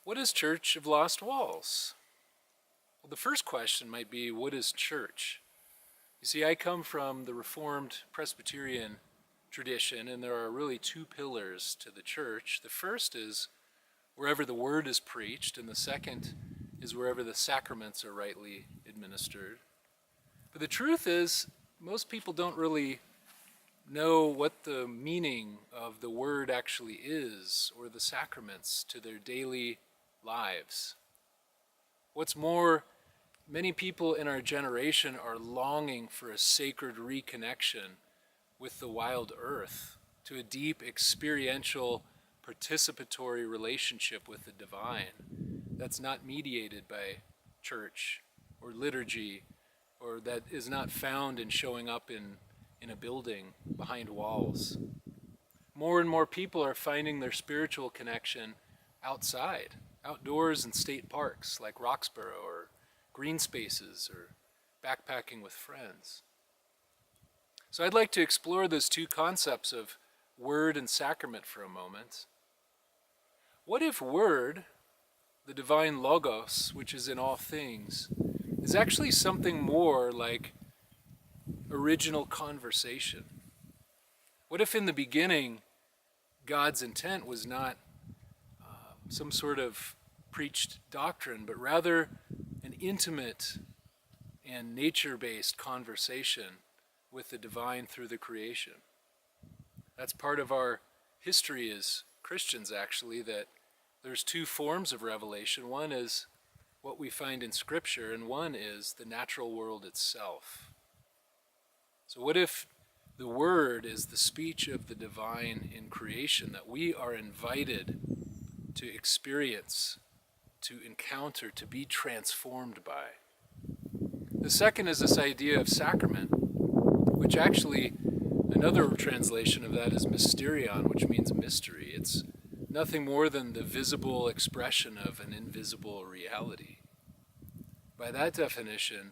What is Church of Lost Walls? Well, the first question might be, what is church? You see, I come from the Reformed Presbyterian tradition, and there are really two pillars to the church. The first is wherever the word is preached, and the second is wherever the sacraments are rightly administered. But the truth is, most people don't really know what the meaning of the word actually is, or the sacraments to their daily lives. What's more, many people in our generation are longing for a sacred reconnection with the wild earth, to a deep experiential participatory relationship with the divine that's not mediated by church or liturgy, or that is not found in showing up in a building behind walls. More and more people are finding their spiritual connection outside, outdoors in state parks like Roxborough, or green spaces, or backpacking with friends. So I'd like to explore those two concepts of word and sacrament for a moment. What if word, the divine logos, which is in all things, is actually something more like original conversation? What if in the beginning God's intent was not some sort of preached doctrine, but rather an intimate and nature-based conversation with the divine through the creation? That's part of our history as Christians, actually, that there's two forms of revelation. One is what we find in Scripture, and one is the natural world itself. So what if the Word is the speech of the divine in creation that we are invited to experience, to encounter, to be transformed by? The second is this idea of sacrament, which actually, another translation of that is mysterion, which means mystery. It's nothing more than the visible expression of an invisible reality. By that definition,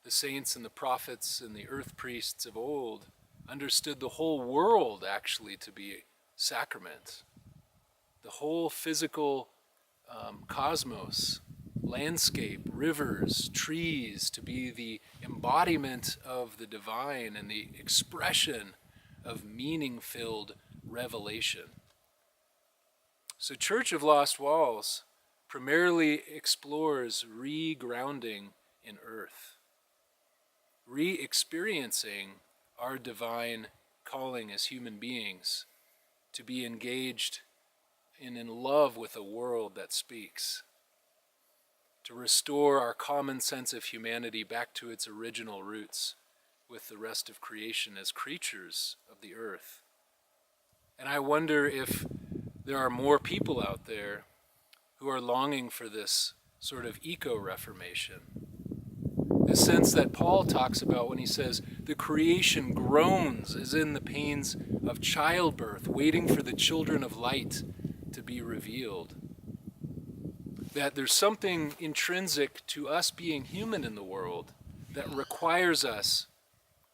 the saints and the prophets and the earth priests of old understood the whole world actually to be sacrament. The whole physical cosmos, landscape, rivers, trees, to be the embodiment of the divine and the expression of meaning-filled revelation. So Church of Lost Walls primarily explores re-grounding in earth, re-experiencing our divine calling as human beings to be engaged and in love with a world that speaks, to restore our common sense of humanity back to its original roots with the rest of creation as creatures of the earth. And I wonder if there are more people out there who are longing for this sort of eco-reformation. The sense that Paul talks about when he says, the creation groans as in the pains of childbirth, waiting for the children of light to be revealed. That there's something intrinsic to us being human in the world that requires us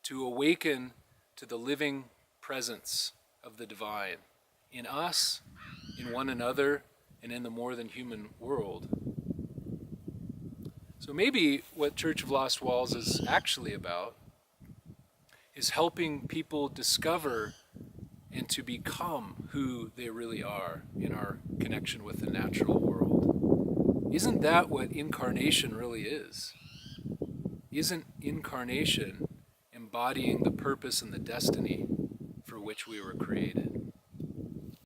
to awaken to the living presence of the divine in us, in one another, and in the more than human world. So maybe what Church of Lost Walls is actually about is helping people discover and to become who they really are in our connection with the natural world. Isn't that what incarnation really is? Isn't incarnation embodying the purpose and the destiny for which we were created?